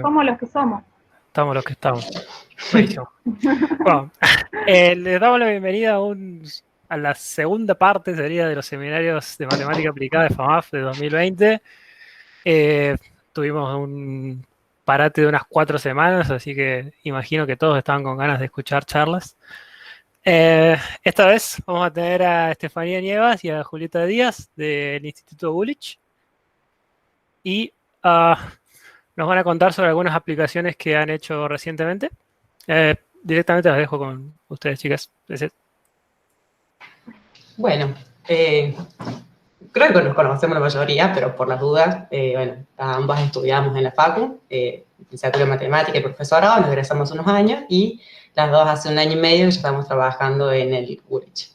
Somos los que somos. Estamos los que estamos. Buenísimo. Bueno, les damos la bienvenida a la segunda parte, sería, de los seminarios de matemática aplicada de FAMAF de 2020. Tuvimos un parate de unas 4 semanas, así que imagino que todos estaban con ganas de escuchar charlas. Esta vez vamos a tener a Estefanía Nievas y a Julieta Díaz del Instituto Gulich. Y nos van a contar sobre algunas aplicaciones que han hecho recientemente. Directamente las dejo con ustedes, chicas. Bueno, creo que nos conocemos la mayoría, pero por las dudas, bueno, ambas estudiamos en la Facu, licenciatura en matemática y profesorado, nos egresamos unos años, y las dos hace 1 año y medio que ya estamos trabajando en el Gulich.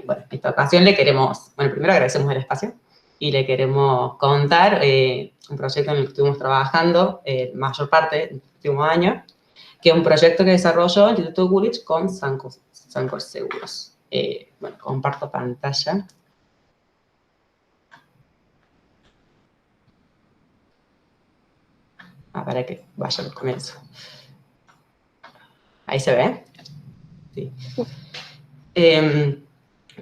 Bueno, en esta ocasión primero agradecemos el espacio, y le queremos contar un proyecto en el que estuvimos trabajando mayor parte del último año, que es un proyecto que desarrolló el Instituto Gulich con Sancor Seguros. Bueno, comparto pantalla. Para que vaya al comienzo. ¿Ahí se ve? Sí.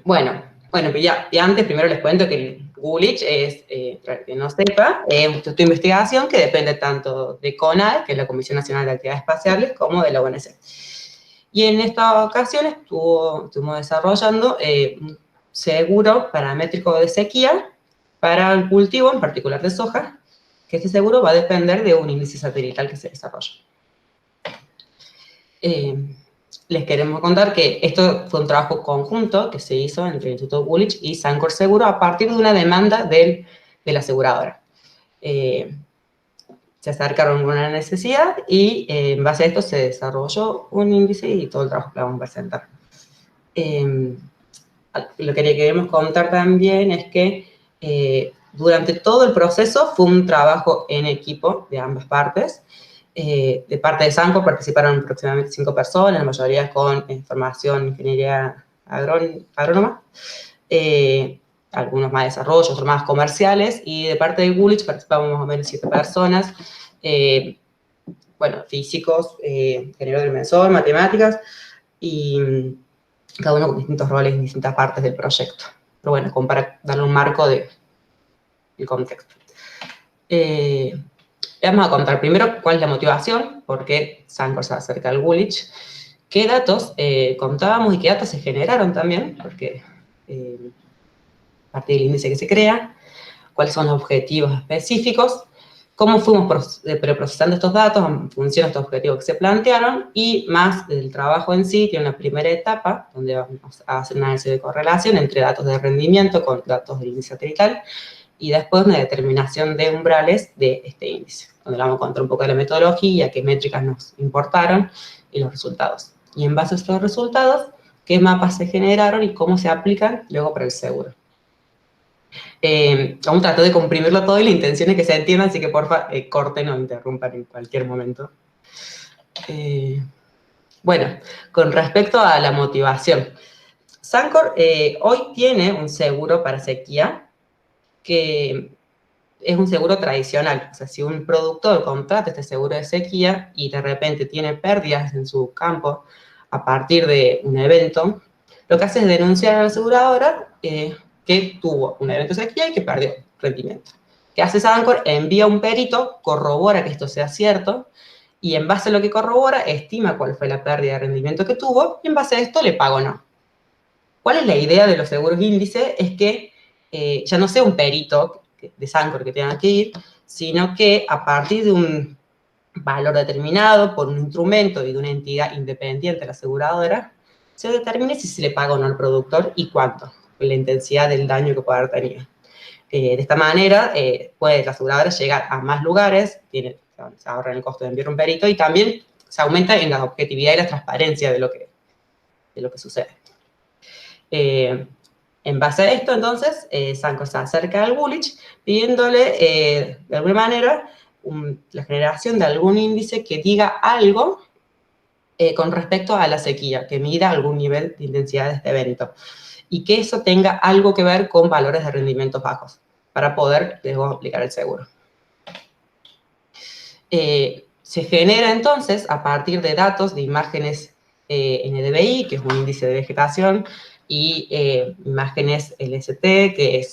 Bueno, y antes primero les cuento que el Gulich es, para que no sepa, es un instituto de investigación que depende tanto de CONAE, que es la Comisión Nacional de Actividades Espaciales, como de la ONC. Y en esta ocasión estuvimos desarrollando un seguro paramétrico de sequía para el cultivo, en particular de soja, que este seguro va a depender de un índice satelital que se desarrolla. Les queremos contar que esto fue un trabajo conjunto que se hizo entre el Instituto Gulich y Sancor Seguro a partir de una demanda de la aseguradora. Se acercaron con una necesidad y en base a esto se desarrolló un índice y todo el trabajo que vamos a presentar. Lo que queremos contar también es que durante todo el proceso fue un trabajo en equipo de ambas partes. De parte de Sancor participaron aproximadamente 5 personas, la mayoría con formación en ingeniería agrónoma, algunos más de desarrollo, otros más comerciales, y de parte de Gulich participamos más o menos 7 personas, bueno, físicos, ingenieros del mensor, matemáticas, y cada uno con distintos roles en distintas partes del proyecto. Pero bueno, como para darle un marco del contexto. Vamos a contar primero cuál es la motivación, por qué Sancor se acerca al Gulich, qué datos contábamos y qué datos se generaron también, porque a partir del índice que se crea, cuáles son los objetivos específicos, cómo fuimos preprocesando estos datos en función de estos objetivos que se plantearon, y más del trabajo en sí, tiene una primera etapa, donde vamos a hacer un análisis de correlación entre datos de rendimiento con datos del índice satelital, y después una determinación de umbrales de este índice, donde vamos a contar un poco de la metodología, qué métricas nos importaron y los resultados. Y en base a estos resultados, qué mapas se generaron y cómo se aplican luego para el seguro. Vamos a tratar de comprimirlo todo y la intención es que se entienda, así que porfa, corten o interrumpan en cualquier momento. Bueno, con respecto a la motivación, Sancor hoy tiene un seguro para sequía, que es un seguro tradicional. O sea, si un productor contrata este seguro de sequía y de repente tiene pérdidas en su campo a partir de un evento, lo que hace es denunciar a la aseguradora que tuvo un evento de sequía y que perdió rendimiento. ¿Qué hace Sancor? Envía un perito, corrobora que esto sea cierto, y en base a lo que corrobora, estima cuál fue la pérdida de rendimiento que tuvo, y en base a esto le paga o no. ¿Cuál es la idea de los seguros índice? Es que ya no sea un perito de Sancor que tenga que ir, sino que a partir de un valor determinado por un instrumento y de una entidad independiente de la aseguradora, se determine si se le paga o no al productor y cuánto, la intensidad del daño que puede haber tenido. De esta manera, puede la aseguradora llegar a más lugares, se ahorra el costo de enviar un perito, y también se aumenta en la objetividad y la transparencia de lo que sucede. En base a esto, entonces, Sancor se acerca al Gulich pidiéndole, de alguna manera, la generación de algún índice que diga algo con respecto a la sequía, que mida algún nivel de intensidad de este evento, y que eso tenga algo que ver con valores de rendimientos bajos, para poder luego aplicar el seguro. Se genera entonces, a partir de datos de imágenes NDVI, que es un índice de vegetación, y imágenes LST, que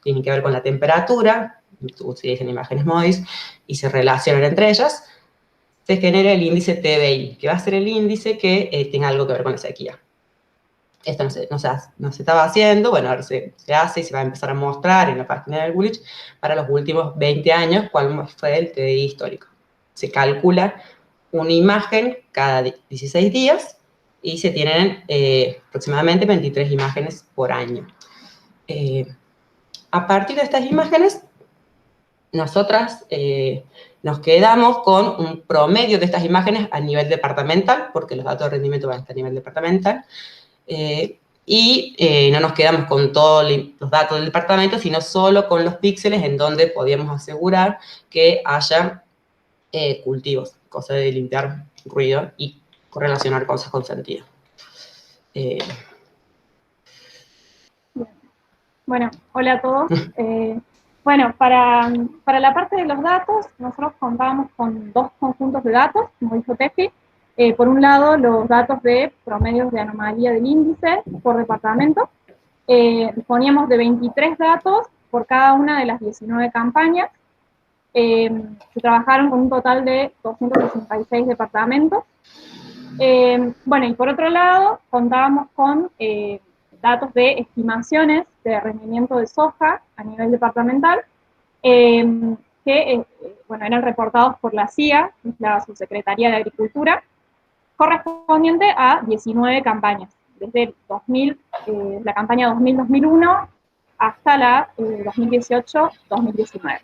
tienen que ver con la temperatura, utilizan imágenes MODIS, y se relacionan entre ellas, se genera el índice TBI, que va a ser el índice que tenga algo que ver con la sequía. Esto no se estaba haciendo, bueno, ahora se hace y se va a empezar a mostrar en la página del Woolwich para los últimos 20 años cuál fue el TDI histórico. Se calcula una imagen cada 16 días y se tienen aproximadamente 23 imágenes por año. A partir de estas imágenes, nosotras nos quedamos con un promedio de estas imágenes a nivel departamental, porque los datos de rendimiento van a estar a nivel departamental, no nos quedamos con todos los datos del departamento, sino solo con los píxeles en donde podíamos asegurar que haya cultivos, cosa de limpiar ruido y correlacionar cosas con sentido. Bueno, hola a todos. Bueno, para la parte de los datos, nosotros contábamos con dos conjuntos de datos, como dijo Tefi. Por un lado, los datos de promedios de anomalía del índice por departamento. Disponíamos de 23 datos por cada una de las 19 campañas. Se trabajaron con un total de 266 departamentos. Bueno, y por otro lado, contábamos con datos de estimaciones de rendimiento de soja a nivel departamental, que bueno, eran reportados por la CIA, la Subsecretaría de Agricultura, correspondiente a 19 campañas, desde la campaña 2000-2001 hasta la 2018-2019.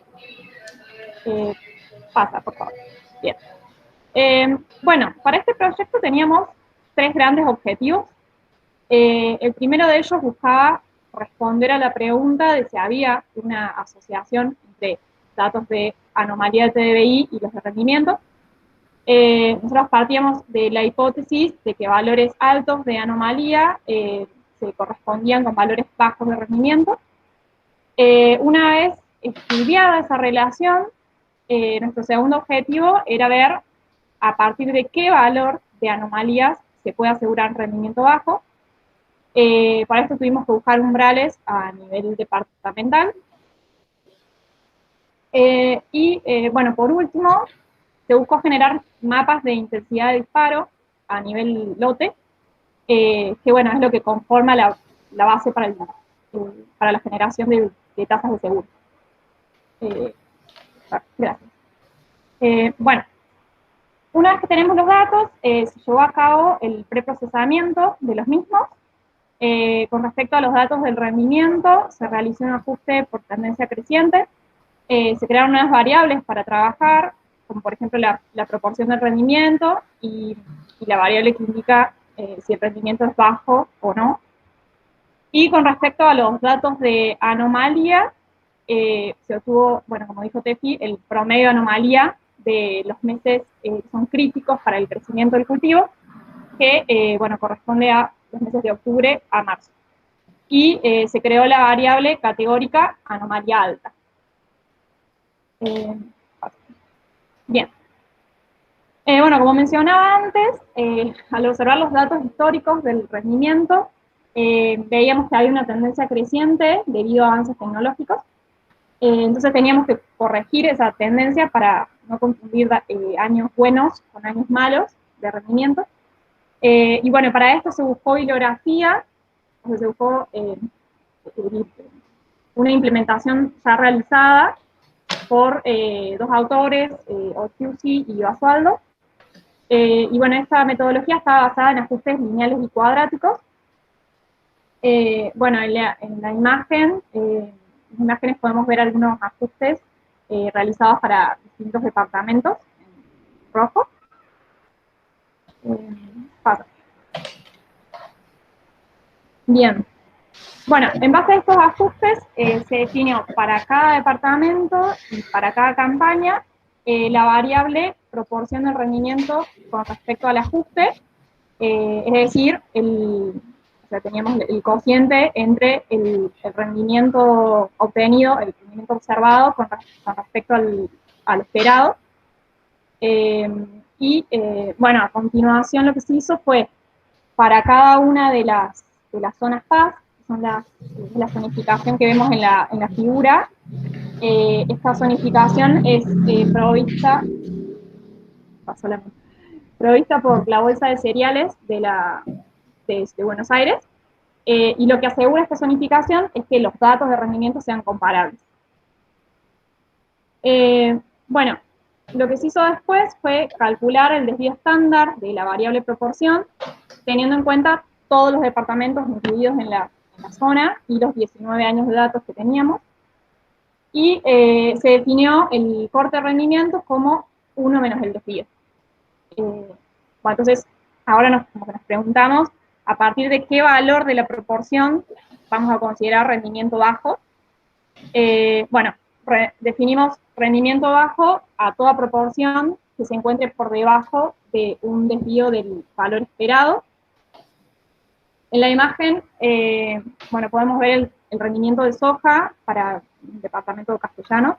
Pasa, por favor. Bien. Bueno, para este proyecto teníamos tres grandes objetivos. El primero de ellos buscaba responder a la pregunta de si había una asociación entre datos de anomalía de TDBI y los de rendimiento. Nosotros partíamos de la hipótesis de que valores altos de anomalía se correspondían con valores bajos de rendimiento. Una vez estudiada esa relación, nuestro segundo objetivo era ver a partir de qué valor de anomalías se puede asegurar rendimiento bajo. Para esto tuvimos que buscar umbrales a nivel departamental. Bueno, por último, se buscó generar mapas de intensidad de disparo a nivel lote, que bueno, es lo que conforma la base para la generación de tasas de seguro. Gracias. Bueno, una vez que tenemos los datos, se llevó a cabo el preprocesamiento de los mismos. Con respecto a los datos del rendimiento, se realizó un ajuste por tendencia creciente. Se crearon unas variables para trabajar, como por ejemplo la proporción del rendimiento y la variable que indica si el rendimiento es bajo o no. Y con respecto a los datos de anomalía, se obtuvo, bueno, como dijo Tefi, el promedio de anomalía de los meses que son críticos para el crecimiento del cultivo, que, bueno, corresponde a los meses de octubre a marzo. Y se creó la variable categórica anomalía alta. Bien. Bueno, como mencionaba antes, al observar los datos históricos del rendimiento, veíamos que había una tendencia creciente debido a avances tecnológicos. Entonces teníamos que corregir esa tendencia para no confundir años buenos con años malos de rendimiento. Y bueno, para esto se buscó bibliografía, se buscó una implementación ya realizada por dos autores, Occhiusi y Basualdo. Y bueno, esta metodología está basada en ajustes lineales y cuadráticos. Bueno, en la imagen, en las imágenes podemos ver algunos ajustes realizados para distintos departamentos, en rojo. Bien. Bueno, en base a estos ajustes se definió para cada departamento y para cada campaña la variable proporción del rendimiento con respecto al ajuste, es decir, teníamos el cociente entre el rendimiento obtenido, el rendimiento observado con respecto al esperado. Bueno, a continuación lo que se hizo fue, para cada una de las zonas PAS, que son la zonificación que vemos en la figura, esta zonificación es provista por la Bolsa de Cereales de Buenos Aires, y lo que asegura esta zonificación es que los datos de rendimiento sean comparables. Bueno, lo que se hizo después fue calcular el desvío estándar de la variable proporción, teniendo en cuenta todos los departamentos incluidos en la zona y los 19 años de datos que teníamos. Y se definió el corte de rendimiento como 1 menos el desvío. Bueno, entonces, ahora nos preguntamos a partir de qué valor de la proporción vamos a considerar rendimiento bajo. Bueno, definimos rendimiento bajo a toda proporción que se encuentre por debajo de un desvío del valor esperado. En la imagen, bueno, podemos ver el rendimiento de soja para el departamento castellano,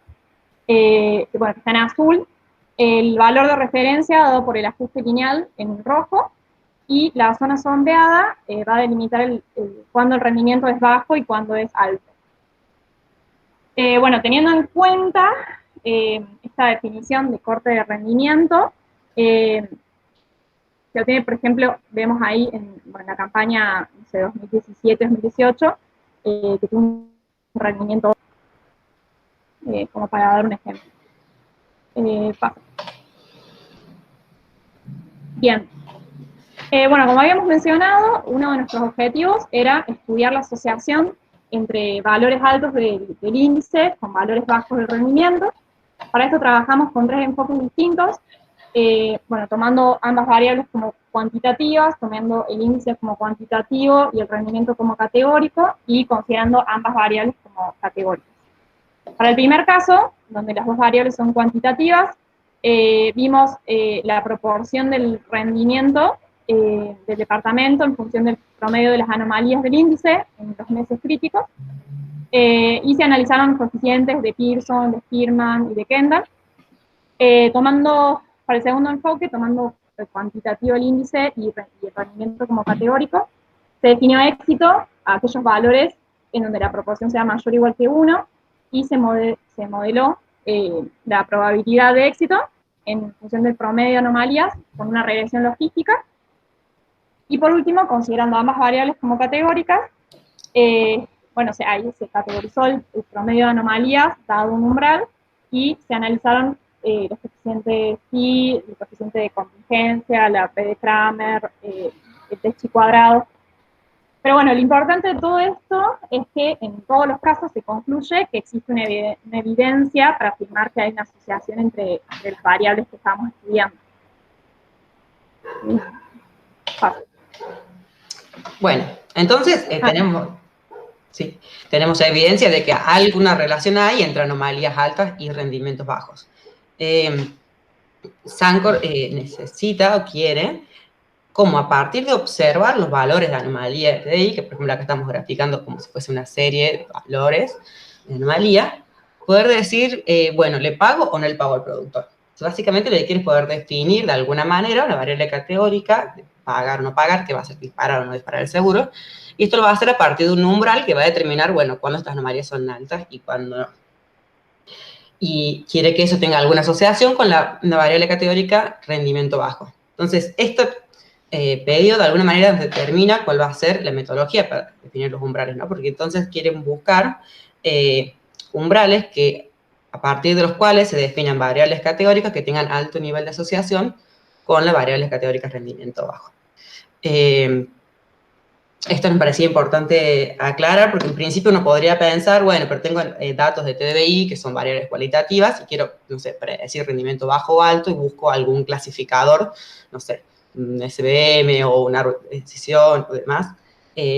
que bueno, está en azul, el valor de referencia dado por el ajuste lineal en rojo, y la zona sombreada va a delimitar cuándo el rendimiento es bajo y cuándo es alto. Bueno, teniendo en cuenta esta definición de corte de rendimiento, se obtiene, por ejemplo, vemos ahí en la campaña, no sé, 2017-2018, que tiene un rendimiento, como para dar un ejemplo. Bien. Bueno, como habíamos mencionado, uno de nuestros objetivos era estudiar la asociación entre valores altos del índice con valores bajos del rendimiento. Para esto trabajamos con 3 enfoques distintos, bueno, tomando ambas variables como cuantitativas, tomando el índice como cuantitativo y el rendimiento como categórico, y considerando ambas variables como categóricas. Para el primer caso, donde las 2 variables son cuantitativas, vimos la proporción del rendimiento del departamento en función del promedio de las anomalías del índice en los meses críticos, y se analizaron coeficientes de Pearson, de Spearman y de Kendall. Para el segundo enfoque, tomando el cuantitativo del índice y el rendimiento como categórico, se definió éxito a aquellos valores en donde la proporción sea mayor o igual que 1, y se modeló la probabilidad de éxito en función del promedio de anomalías con una regresión logística. Y por último, considerando ambas variables como categóricas, bueno, ahí se categorizó el promedio de anomalías dado un umbral, y se analizaron los coeficientes phi, el coeficiente de contingencia, la P de Kramer, el test chi cuadrado. Pero bueno, lo importante de todo esto es que en todos los casos se concluye que existe una evidencia para afirmar que hay una asociación entre las variables que estamos estudiando. Bueno, entonces tenemos evidencia de que alguna relación hay entre anomalías altas y rendimientos bajos. Sancor necesita o quiere, como a partir de observar los valores de anomalía de TDI, que por ejemplo acá estamos graficando como si fuese una serie de valores de anomalía, poder decir, bueno, ¿le pago o no le pago al productor? Entonces, básicamente lo que quiere es poder definir de alguna manera una variable categórica, de pagar o no pagar, que va a ser disparar o no disparar el seguro, y esto lo va a hacer a partir de un umbral que va a determinar, bueno, cuándo estas anomalías son altas y cuándo no. Y quiere que eso tenga alguna asociación con la variable categórica rendimiento bajo. Entonces, esto pedido de alguna manera determina cuál va a ser la metodología para definir los umbrales, ¿no? Porque entonces quieren buscar umbrales a partir de los cuales se definan variables categóricas que tengan alto nivel de asociación con las variables categóricas rendimiento bajo. Esto me parecía importante aclarar, porque en principio uno podría pensar, bueno, pero tengo datos de TDI que son variables cualitativas y quiero, no sé, predecir rendimiento bajo o alto y busco algún clasificador, no sé, un SBM o una decisión o demás,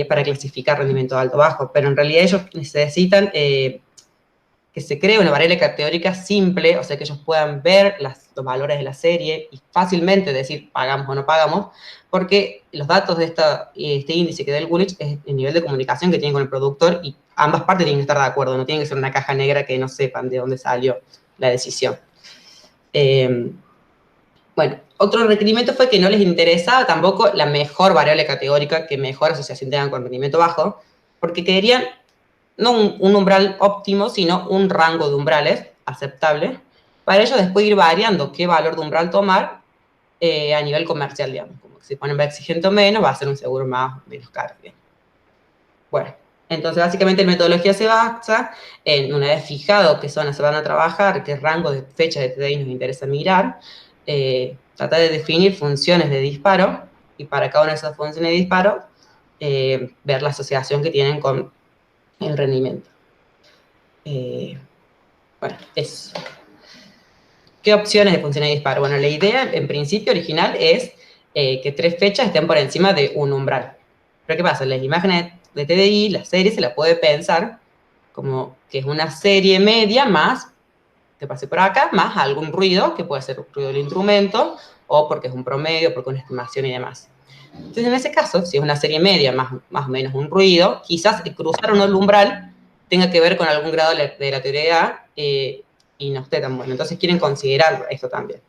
para clasificar rendimiento alto o bajo. Pero en realidad ellos necesitan que se cree una variable categórica simple, o sea, que ellos puedan ver los valores de la serie y fácilmente decir pagamos o no pagamos, porque los datos de este índice que da el Woolrich es el nivel de comunicación que tienen con el productor, y ambas partes tienen que estar de acuerdo, no tiene que ser una caja negra que no sepan de dónde salió la decisión. Bueno, otro requerimiento fue que no les interesaba tampoco la mejor variable categórica que mejor asociación tengan con rendimiento bajo, porque querían no un umbral óptimo, sino un rango de umbrales aceptable, para ello después ir variando qué valor de umbral tomar a nivel comercial, digamos. Como que si ponen más exigente o menos, va a ser un seguro más o menos caro. Bien. Bueno, entonces básicamente la metodología se basa en, una vez fijado qué zonas se van a trabajar, qué rango de fecha de TDI nos interesa mirar, tratar de definir funciones de disparo, y para cada una de esas funciones de disparo, ver la asociación que tienen con el rendimiento. Bueno, eso. ¿Qué opciones de funciones de disparo? Bueno, la idea, en principio original, es que 3 fechas estén por encima de un umbral. Pero ¿qué pasa? Las imágenes de TDI, la serie se la puede pensar como que es una serie media más, que pase por acá, más algún ruido, que puede ser ruido del instrumento, o porque es un promedio, porque es una estimación y demás. Entonces, en ese caso, si es una serie media más o menos un ruido, quizás cruzar o no el umbral tenga que ver con algún grado de la teoría y no esté tan bueno. Entonces, quieren considerar esto también.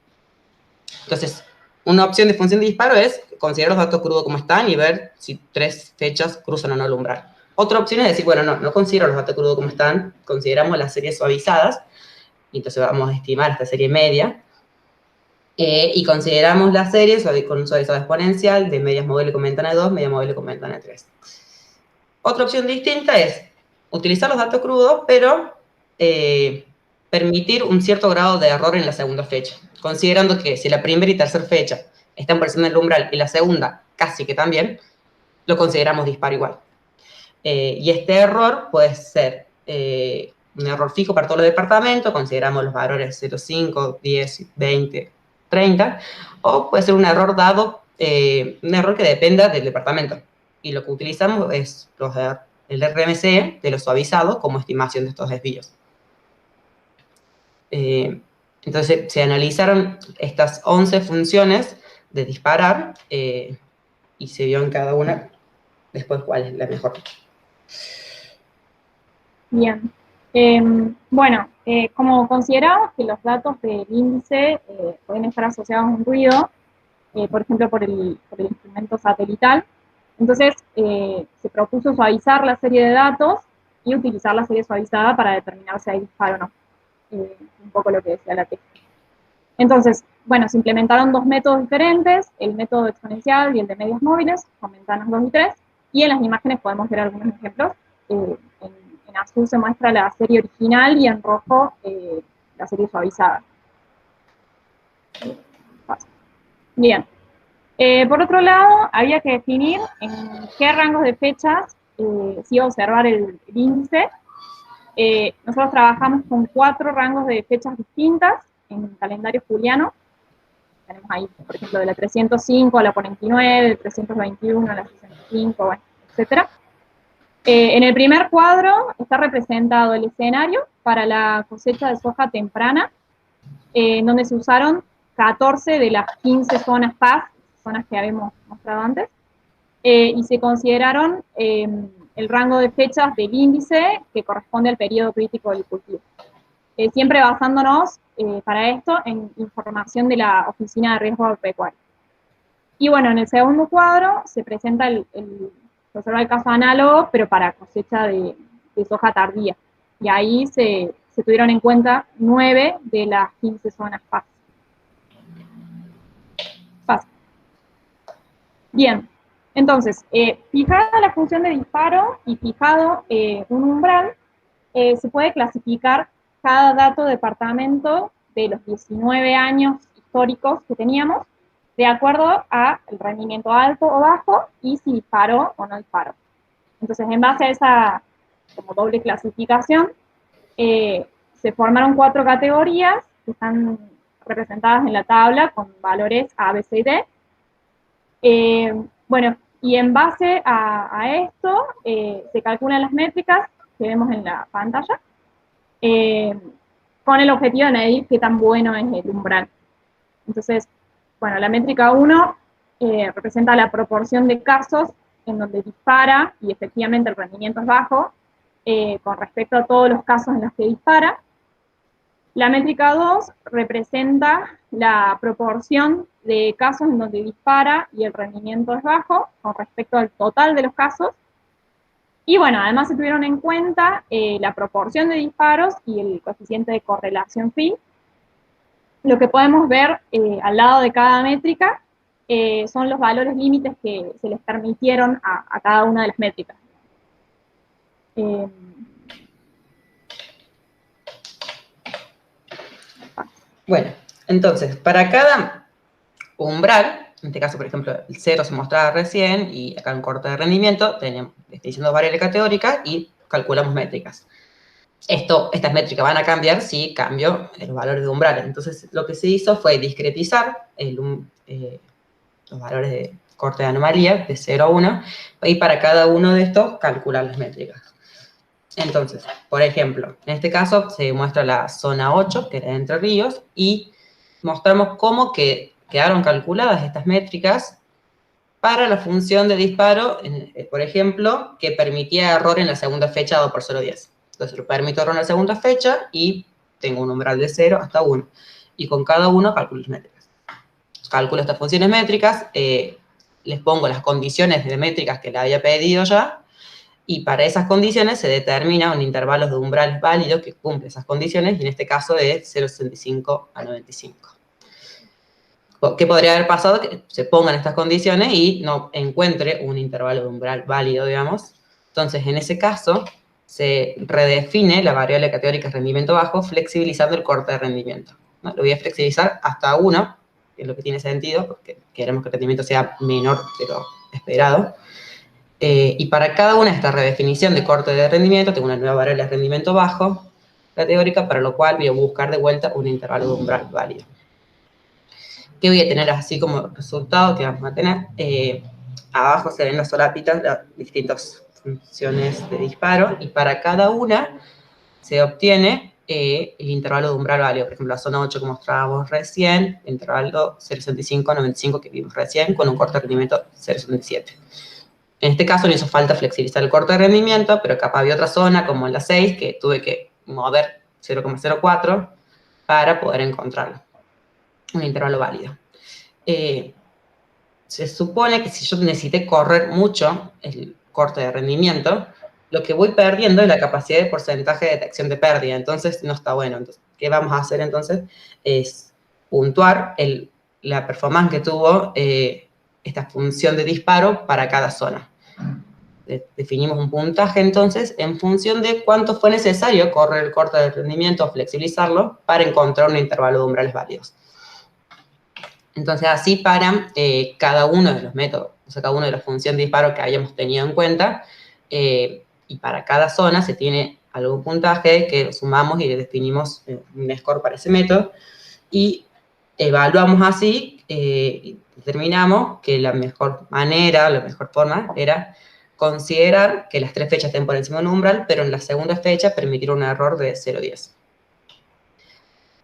Entonces, una opción de función de disparo es considerar los datos crudos como están y ver si 3 fechas cruzan o no el umbral. Otra opción es decir, bueno, no considero los datos crudos como están, consideramos las series suavizadas, y entonces vamos a estimar esta serie media, y consideramos la serie con un suavizado exponencial de medias móviles con ventana 2, medias móviles con ventana 3. Otra opción distinta es utilizar los datos crudos, pero permitir un cierto grado de error en la segunda fecha, considerando que si la primera y tercera fecha están por encima del umbral y la segunda casi que también, lo consideramos disparo igual. Y este error puede ser un error fijo para todos los departamentos, consideramos los valores 0,5, 10, 20, 30, o puede ser un error dado, un error que dependa del departamento. Y lo que utilizamos es el RMC de los suavizados como estimación de estos desvíos. Entonces, se analizaron estas 11 funciones de disparar y se vio en cada una después cuál es la mejor. Bien. Bueno, como consideramos que los datos del índice pueden estar asociados a un ruido, por ejemplo, por el instrumento satelital, entonces se propuso suavizar la serie de datos y utilizar la serie suavizada para determinar si hay disparo o no. Un poco lo que decía la tesis. Entonces, bueno, se implementaron 2 métodos diferentes, el método exponencial y el de medias móviles, con ventanas 2 y 3, y en las imágenes podemos ver algunos ejemplos. En azul se muestra la serie original y en rojo la serie suavizada. Bien. Por otro lado, había que definir en qué rangos de fechas se iba a observar el índice. Nosotros trabajamos con 4 rangos de fechas distintas en calendario juliano. Tenemos ahí, por ejemplo, de la 305 a la 49, de 321 a la 65, bueno, etc. En el primer cuadro está representado el escenario para la cosecha de soja temprana, donde se usaron 14 de las 15 zonas PAS, zonas que habíamos mostrado antes, y se consideraron el rango de fechas del índice que corresponde al periodo crítico del cultivo. Siempre basándonos para esto en información de la Oficina de Riesgo Agropecuario. Y bueno, en el segundo cuadro se presenta se observa el caso análogo, pero para cosecha de soja tardía. Y ahí se tuvieron en cuenta 9 de las 15 zonas PAS. Bien, entonces, fijada la función de disparo y fijado un umbral, se puede clasificar cada dato de departamento de los 19 años históricos que teníamos, de acuerdo al rendimiento alto o bajo, y si disparó o no disparó. Entonces, en base a esa como doble clasificación, se formaron 4 categorías que están representadas en la tabla con valores A, B, C y D. Bueno, y en base a esto, se calculan las métricas que vemos en la pantalla, con el objetivo de medir qué tan bueno es el umbral. Entonces, bueno, la métrica 1 representa la proporción de casos en donde dispara y efectivamente el rendimiento es bajo, con respecto a todos los casos en los que dispara. La métrica 2 representa la proporción de casos en donde dispara y el rendimiento es bajo con respecto al total de los casos. Y bueno, además se tuvieron en cuenta la proporción de disparos y el coeficiente de correlación phi. Lo que podemos ver al lado de cada métrica son los valores límites que se les permitieron a cada una de las métricas. Bueno, entonces, para cada umbral, en este caso, por ejemplo, el 0 se mostraba recién, y acá en corte de rendimiento, tenemos diciendo variable teórica y calculamos métricas. Estas métricas van a cambiar si cambio los valores de umbrales. Entonces, lo que se hizo fue discretizar los valores de corte de anomalía de 0 a 1, y para cada uno de estos calcular las métricas. Entonces, por ejemplo, en este caso se muestra la zona 8, que era de Entre Ríos, y mostramos cómo quedaron calculadas estas métricas para la función de disparo, por ejemplo, que permitía error en la segunda fecha dado por 0,10. Entonces, lo permito error en la segunda fecha y tengo un umbral de 0 hasta 1. Y con cada uno calculo las métricas. Calculo estas funciones métricas, les pongo las condiciones de métricas que le había pedido ya, y para esas condiciones se determina un intervalo de umbrales válido que cumple esas condiciones, y en este caso de 0,65 a 95. ¿Qué podría haber pasado? Que se pongan estas condiciones y no encuentre un intervalo de umbral válido, digamos. Entonces, en ese caso, se redefine la variable categórica rendimiento bajo, flexibilizando el corte de rendimiento, ¿no? Lo voy a flexibilizar hasta 1, que es lo que tiene sentido, porque queremos que el rendimiento sea menor de lo esperado. Y para cada una de estas redefinición de corte de rendimiento, tengo una nueva variable de rendimiento bajo categórica, para lo cual voy a buscar de vuelta un intervalo de umbral válido. ¿Qué voy a tener así como resultado que vamos a tener? Abajo se ven las solapitas, las distintas funciones de disparo, y para cada una se obtiene el intervalo de umbral válido. Por ejemplo, la zona 8 que mostrábamos recién, el intervalo 0,75 a 95 que vimos recién, con un corte de rendimiento 0,77. En este caso no hizo falta flexibilizar el corte de rendimiento, pero capaz había otra zona, como en la 6, que tuve que mover 0,04 para poder encontrarlo. Un intervalo válido. Se supone que si yo necesité correr mucho el corte de rendimiento, lo que voy perdiendo es la capacidad de porcentaje de detección de pérdida, entonces no está bueno. Entonces, ¿qué vamos a hacer entonces? Es puntuar la performance que tuvo esta función de disparo para cada zona. Definimos un puntaje entonces en función de cuánto fue necesario correr el corte de rendimiento o flexibilizarlo para encontrar un intervalo de umbrales válidos. Entonces, así para cada uno de los métodos, o sea, cada una de las funciones de disparo que hayamos tenido en cuenta, y para cada zona se tiene algún puntaje que lo sumamos y le definimos un score para ese método, y evaluamos así, y determinamos que la mejor manera, la mejor forma era considerar que las 3 fechas estén por encima de un umbral, pero en la segunda fecha permitir un error de 0,10.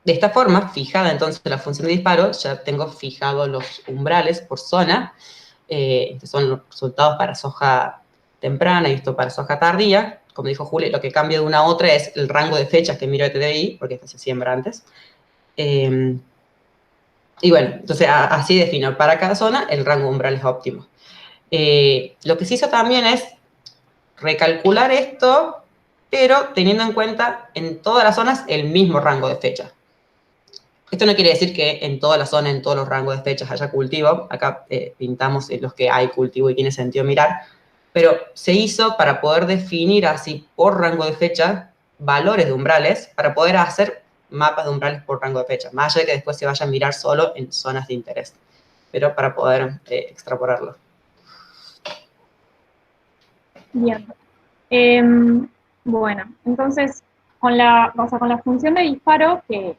De esta forma, fijada entonces la función de disparo, ya tengo fijados los umbrales por zona, estos son los resultados para soja temprana y esto para soja tardía. Como dijo Juli, lo que cambia de una a otra es el rango de fechas que miro de TDI, porque esto se siembra antes. Y bueno, entonces así defino para cada zona el rango de umbrales óptimo. Lo que se hizo también es recalcular esto, pero teniendo en cuenta en todas las zonas el mismo rango de fecha. Esto no quiere decir que en toda la zona, en todos los rangos de fechas haya cultivo. Acá pintamos en los que hay cultivo y tiene sentido mirar. Pero se hizo para poder definir así por rango de fecha valores de umbrales para poder hacer mapas de umbrales por rango de fecha. Más allá de que después se vaya a mirar solo en zonas de interés. Pero para poder extrapolarlo. Bien. Bueno, entonces, con la función de disparo que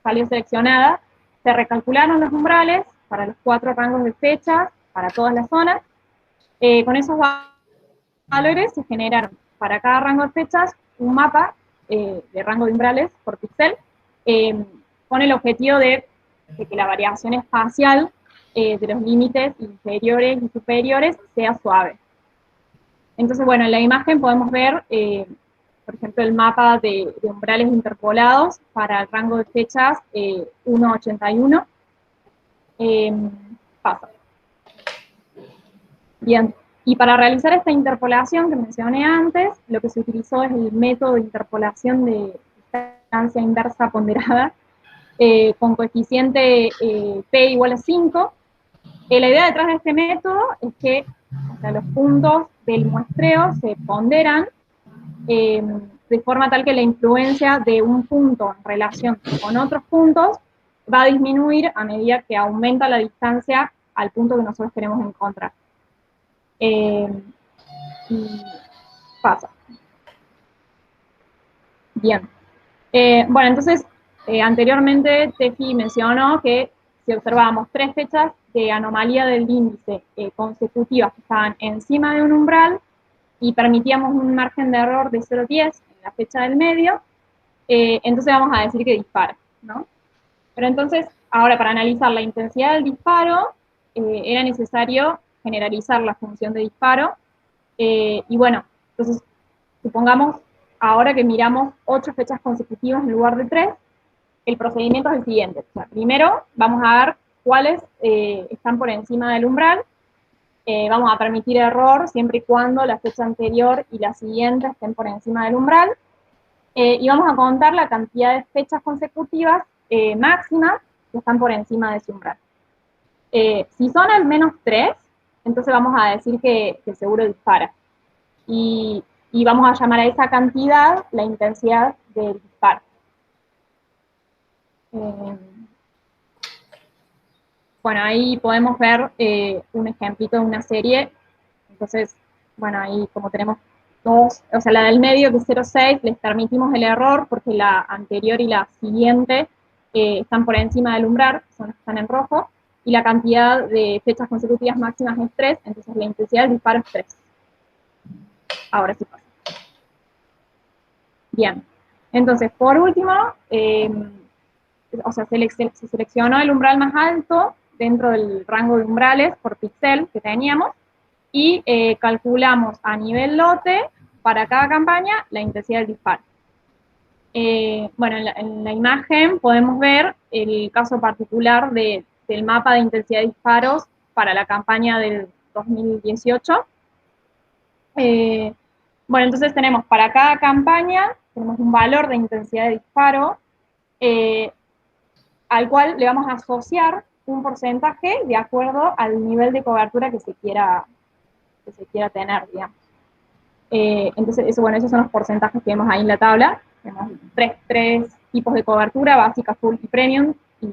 salió seleccionada, se recalcularon los umbrales para los 4 rangos de fecha, para todas las zonas. Con esos valores se generaron para cada rango de fechas un mapa de rango de umbrales por píxel, con el objetivo de que la variación espacial de los límites inferiores y superiores sea suave. Entonces, bueno, en la imagen podemos ver por ejemplo, el mapa de umbrales interpolados para el rango de fechas 1.81. Pasa. Bien, y para realizar esta interpolación que mencioné antes, lo que se utilizó es el método de interpolación de distancia inversa ponderada, con coeficiente P igual a 5. La idea detrás de este método es que, o sea, los puntos del muestreo se ponderan de forma tal que la influencia de un punto en relación con otros puntos va a disminuir a medida que aumenta la distancia al punto que nosotros queremos encontrar. Y pasa. Bien. Bueno, entonces, anteriormente Tefi mencionó que si observábamos 3 fechas de anomalía del índice consecutivas que estaban encima de un umbral y permitíamos un margen de error de 0,10 en la fecha del medio, entonces vamos a decir que dispara, ¿no? Pero entonces, ahora para analizar la intensidad del disparo, era necesario generalizar la función de disparo, y bueno, entonces, supongamos ahora que miramos 8 fechas consecutivas en lugar de 3, el procedimiento es el siguiente. O sea, primero vamos a ver cuáles están por encima del umbral, vamos a permitir error siempre y cuando la fecha anterior y la siguiente estén por encima del umbral, y vamos a contar la cantidad de fechas consecutivas máximas que están por encima de ese umbral. Si son al menos 3, entonces vamos a decir que el seguro dispara. Y vamos a llamar a esa cantidad la intensidad del disparo. Bueno, ahí podemos ver un ejemplito de una serie. Entonces, bueno, ahí como tenemos dos, o sea, la del medio que es 0,6, les permitimos el error porque la anterior y la siguiente están por encima del umbral, están en rojo, y la cantidad de fechas consecutivas máximas es 3, entonces la intensidad del disparo es 3. Ahora sí pasa. Bien, entonces, por último, o sea, se seleccionó el umbral más alto dentro del rango de umbrales por píxel que teníamos, y calculamos a nivel lote, para cada campaña, la intensidad del disparo. Bueno, en la imagen podemos ver el caso particular del mapa de intensidad de disparos para la campaña del 2018. Bueno, entonces tenemos para cada campaña, tenemos un valor de intensidad de disparo, al cual le vamos a asociar un porcentaje de acuerdo al nivel de cobertura que se quiera tener, digamos. Entonces, bueno, esos son los porcentajes que vemos ahí en la tabla. Tenemos tres tipos de cobertura, básica, full y premium, y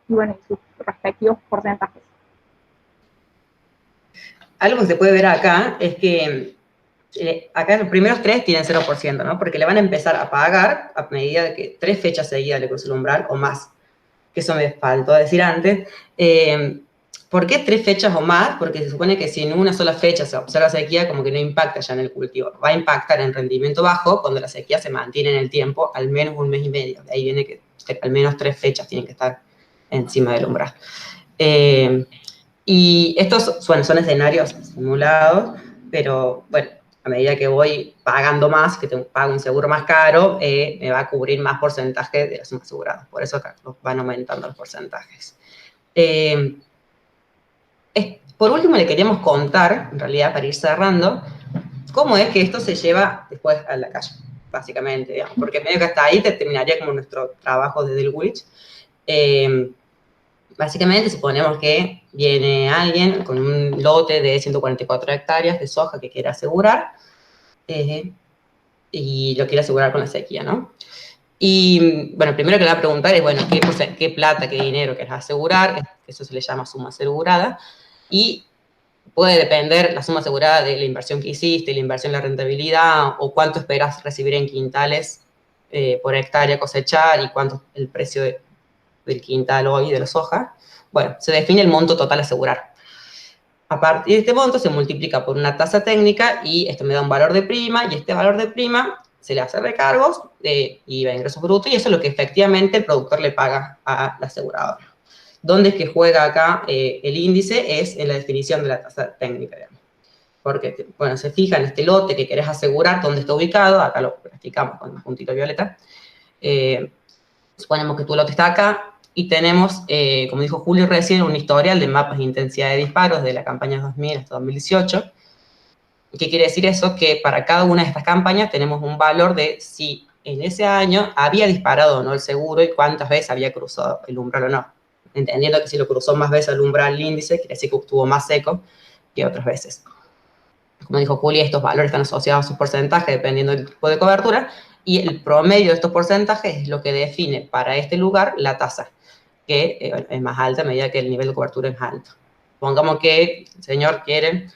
bueno, y sus respectivos porcentajes. Algo que se puede ver acá es que acá los primeros 3 tienen 0%, ¿no? Porque le van a empezar a pagar a medida de que 3 fechas seguidas le cruce el umbral o más. Que eso me faltó decir antes. ¿Por qué 3 fechas o más? Porque se supone que si en una sola fecha se observa sequía, como que no impacta ya en el cultivo. Va a impactar en rendimiento bajo cuando la sequía se mantiene en el tiempo, al menos 1 mes y medio. De ahí viene que al menos 3 fechas tienen que estar encima del umbral. Y estos son escenarios simulados, pero bueno, a medida que voy pagando más, que pago un seguro más caro, me va a cubrir más porcentaje de la suma asegurada. Por eso acá van aumentando los porcentajes. Por último, le queríamos contar, en realidad, para ir cerrando, cómo es que esto se lleva después a la calle, básicamente, digamos, porque medio que hasta ahí terminaría como nuestro trabajo desde el Woolwich. Básicamente, suponemos que viene alguien con un lote de 144 hectáreas de soja que quiere asegurar, y lo quiere asegurar con la sequía, ¿no? Y, bueno, primero que le va a preguntar es, bueno, ¿qué plata, qué dinero querés asegurar? Eso se le llama suma asegurada. Y puede depender la suma asegurada de la inversión que hiciste, la inversión en la rentabilidad, o cuánto esperas recibir en quintales por hectárea cosechar, y cuánto es el precio del quintal hoy de la soja. Bueno, se define el monto total a asegurar. A partir de este monto se multiplica por una tasa técnica, y esto me da un valor de prima, y este valor de prima se le hace recargos de IVA, ingresos brutos, y eso es lo que efectivamente el productor le paga a la aseguradora. ¿Dónde es que juega acá el índice? Es en la definición de la tasa técnica, digamos. porque, bueno, se fija en este lote que querés asegurar dónde está ubicado, acá lo practicamos con un puntito violeta. Suponemos que tu lote está acá, y tenemos, como dijo Julio recién, un historial de mapas de intensidad de disparos de la campaña 2000 hasta 2018. ¿Qué quiere decir eso? Que para cada una de estas campañas tenemos un valor de si en ese año había disparado o no el seguro y cuántas veces había cruzado el umbral o no. Entendiendo que si lo cruzó más veces el umbral, el índice, quiere decir que estuvo más seco que otras veces. Como dijo Juli, estos valores están asociados a su porcentaje dependiendo del tipo de cobertura, y el promedio de estos porcentajes es lo que define para este lugar la tasa, que es más alta a medida que el nivel de cobertura es alto. Pongamos que el señor quiere,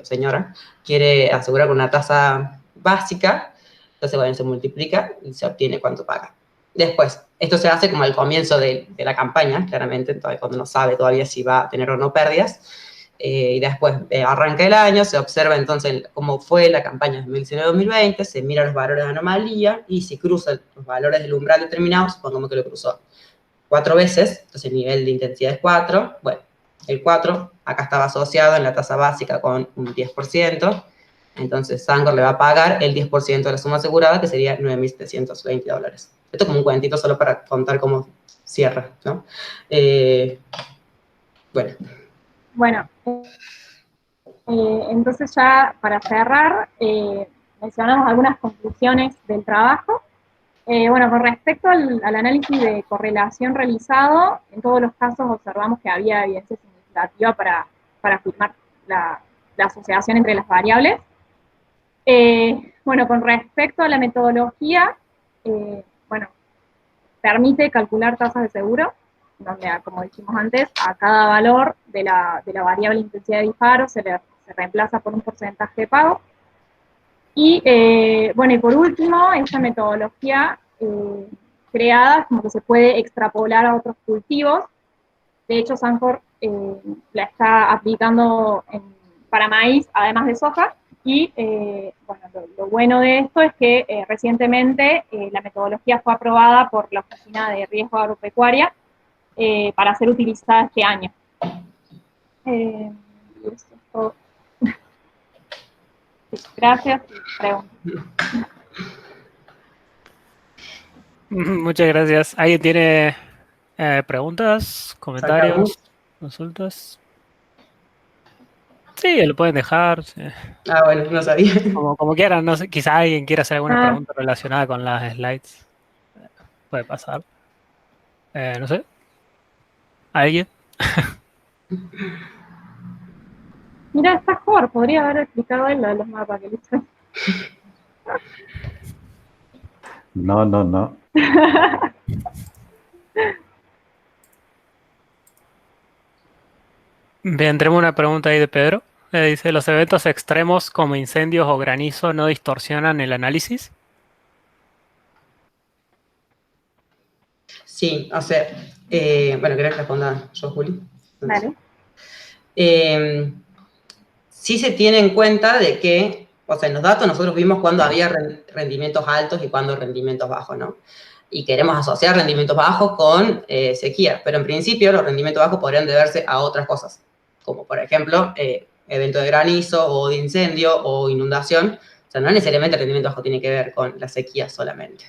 señora, quiere asegurar con una tasa básica, entonces, bueno, se multiplica y se obtiene cuánto paga. Después, esto se hace como al comienzo de la campaña, claramente, entonces cuando no sabe todavía si va a tener o no pérdidas, y después arranca el año, se observa entonces cómo fue la campaña 2019-2020, se mira los valores de anomalía, y si cruza los valores del umbral determinado, supongamos que lo cruzó 4 veces, entonces el nivel de intensidad es 4, bueno, el 4 acá estaba asociado en la tasa básica con un 10%, entonces Sancor le va a pagar el 10% de la suma asegurada, que sería $9.720. Esto es como un cuentito solo para contar cómo cierra, ¿no? Bueno. Bueno, entonces ya para cerrar, mencionamos algunas conclusiones del trabajo. Bueno, con respecto al análisis de correlación realizado, en todos los casos observamos que había evidencia significativa para afirmar la asociación entre las variables. Bueno, con respecto a la metodología, bueno, permite calcular tasas de seguro, donde, como dijimos antes, a cada valor de la variable intensidad de disparo se reemplaza por un porcentaje de pago. Y, bueno, y por último, esta metodología creada como que se puede extrapolar a otros cultivos. De hecho, Sancor la está aplicando para maíz, además de soja. Y, bueno, lo bueno de esto es que recientemente la metodología fue aprobada por la Oficina de Riesgo Agropecuaria para ser utilizada este año. Eso es todo. Gracias. Preguntas. Muchas gracias. ¿Alguien tiene preguntas, comentarios, consultas? Sí, lo pueden dejar. Sí. Ah, bueno, no sabía. Como quieran, no sé, quizá alguien quiera hacer alguna pregunta relacionada con las slides. Puede pasar. No sé. ¿Alguien? Mira, está Jorge, podría haber explicado él lo de los mapas que le hice. No. Bien, tenemos una pregunta ahí de Pedro. Dice, ¿los eventos extremos como incendios o granizo no distorsionan el análisis? Sí, o sea, bueno, ¿querés responder yo, Juli? Vale. Sí se tiene en cuenta de que, o sea, en los datos nosotros vimos cuando había rendimientos altos y cuando rendimientos bajos, ¿no? Y queremos asociar rendimientos bajos con sequía, pero en principio los rendimientos bajos podrían deberse a otras cosas, como por ejemplo, evento de granizo o de incendio o inundación. O sea, no necesariamente el rendimiento bajo tiene que ver con la sequía solamente.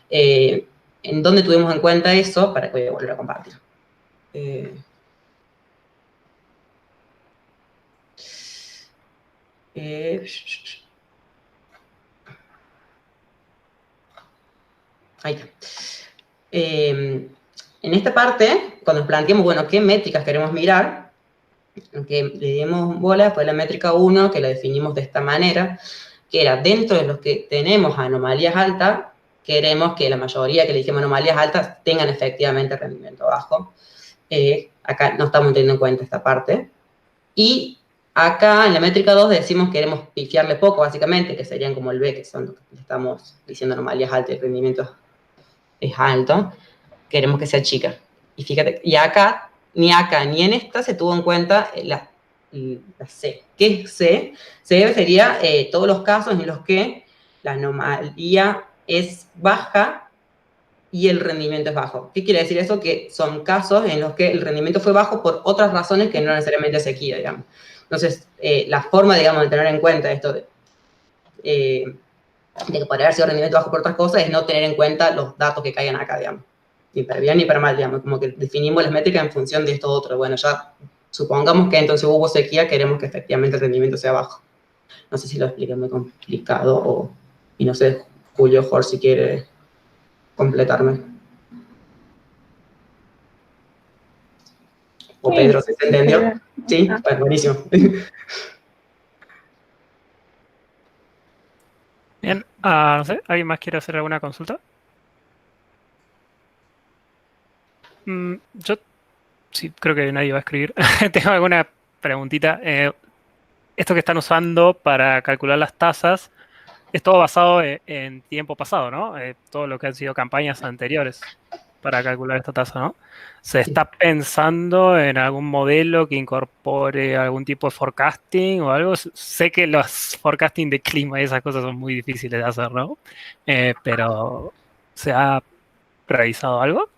¿En dónde tuvimos en cuenta eso? Para que voy a volver a compartir. Ahí está. En esta parte, cuando planteamos, bueno, qué métricas queremos mirar, que le dimos bola fue la métrica 1, que la definimos de esta manera, que era dentro de los que tenemos anomalías altas, queremos que la mayoría que le dijimos anomalías altas tengan efectivamente rendimiento bajo. Acá no estamos teniendo en cuenta esta parte. Y acá en la métrica 2 decimos que queremos pifiarle poco, básicamente, que serían como el B, que son los que estamos diciendo anomalías altas y el rendimiento es alto. Queremos que sea chica. Y fíjate, y acá ni en esta se tuvo en cuenta la C. ¿Qué es C? C sería todos los casos en los que la anomalía es baja y el rendimiento es bajo. ¿Qué quiere decir eso? Que son casos en los que el rendimiento fue bajo por otras razones que no necesariamente sequía, digamos. Entonces, la forma, digamos, de tener en cuenta esto de que podría haber sido rendimiento bajo por otras cosas es no tener en cuenta los datos que caigan acá, digamos. Ni para bien ni para mal, digamos. Como que definimos las métricas en función de esto otro. Bueno, ya supongamos que entonces hubo sequía, queremos que efectivamente el rendimiento sea bajo. No sé si lo expliqué muy complicado y no sé, Julio, Jorge, si quiere completarme. O Sí, Pedro, ¿se entendió? Sí, Ah. pues buenísimo. Bien, no sé, ¿alguien más quiere hacer alguna consulta? Yo sí, creo que nadie va a escribir. Tengo alguna preguntita. Esto que están usando para calcular las tasas es todo basado en tiempo pasado, ¿no? Todo lo que han sido campañas anteriores para calcular esta tasa, ¿no? ¿Se está pensando en algún modelo que incorpore algún tipo de forecasting o algo? Sé que los forecasting de clima y esas cosas son muy difíciles de hacer, ¿no? Pero ¿se ha realizado algo?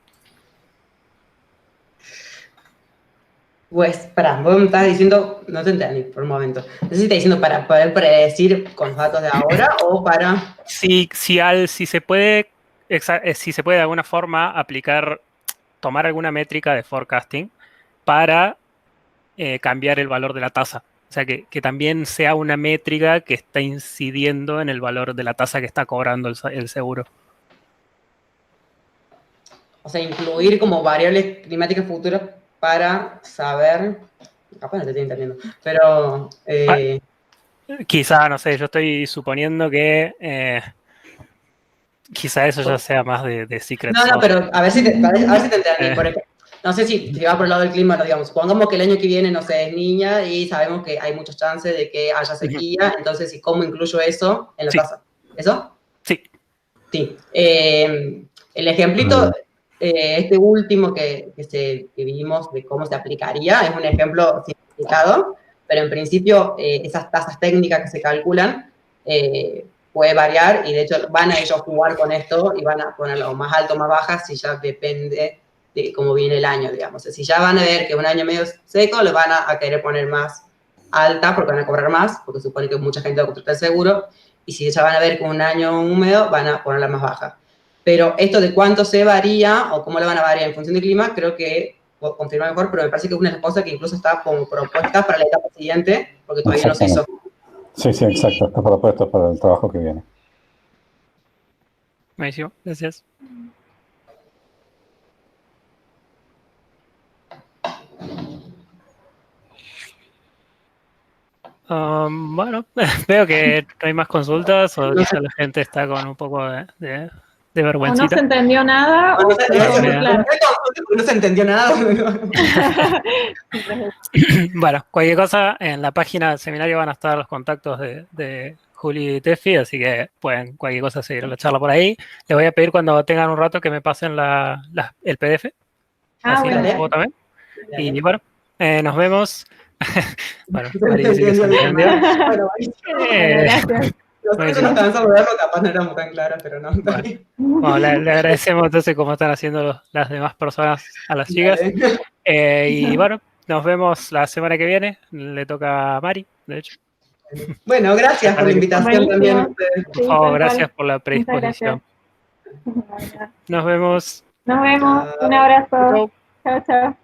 Pues, pará, vos me estás diciendo, no te entendí por un momento. No sé si estás diciendo para poder predecir con los datos de ahora o para... Si se puede, si se puede de alguna forma aplicar, tomar alguna métrica de forecasting para cambiar el valor de la tasa. O sea, que también sea una métrica que está incidiendo en el valor de la tasa que está cobrando el seguro. O sea, incluir como variables climáticas futuras para saber... Capaz no te estoy entendiendo, pero... Quizá, no sé, yo estoy suponiendo que quizá eso ya sea más de secret No, sauce. pero a ver si te entendí. Eh, Por ejemplo, no sé si va por el lado del clima, no, digamos, supongamos que el año que viene, no sé, es niña y sabemos que hay muchos chances de que haya sequía, entonces, ¿y cómo incluyo eso en la Sí. tasa? ¿Eso? Sí. Sí. El ejemplito, este último que vimos de cómo se aplicaría, es un ejemplo simplificado, pero en principio esas tasas técnicas que se calculan puede variar y de hecho van a ellos jugar con esto y van a ponerlo más alto o más baja si ya depende de cómo viene el año, digamos. Si ya van a ver que un año medio seco, le van a querer poner más alta porque van a cobrar más, porque supone que mucha gente va a contratar el seguro, y si ya van a ver que un año húmedo, van a ponerla más baja. Pero esto de cuánto se varía o cómo la van a variar en función del clima, creo que puedo confirmar mejor, pero me parece que es una cosa que incluso está como propuesta para la etapa siguiente, porque todavía no se hizo. Sí, sí, exacto. Está propuesto para el trabajo que viene. Buenísimo, gracias. Bueno, veo que no hay más consultas o quizá la gente está con un poco de O no vergüencita. se entendió nada, o fue todo muy claro. No se entendió nada. Bueno, cualquier cosa, en la página del seminario van a estar los contactos de Juli y Tefi, así que pueden cualquier cosa seguir la charla por ahí. Les voy a pedir cuando tengan un rato que me pasen el PDF. Así bueno. lo subo también. Y bueno, nos vemos. Bueno, Se Mari dice que se entendió. Bueno, Gracias. nosotros nos cansamos de verlo, capaz no éramos tan claras, pero no. Bueno, le agradecemos entonces como están haciendo las demás personas a las chicas. Y bueno, nos vemos la semana que viene. Le toca a Mari, de hecho. Bueno, gracias por la invitación Buenísimo. también. Por favor, gracias por la predisposición. Muchas gracias. Nos vemos. Nos vemos. Un abrazo. Chau. Chao, chao.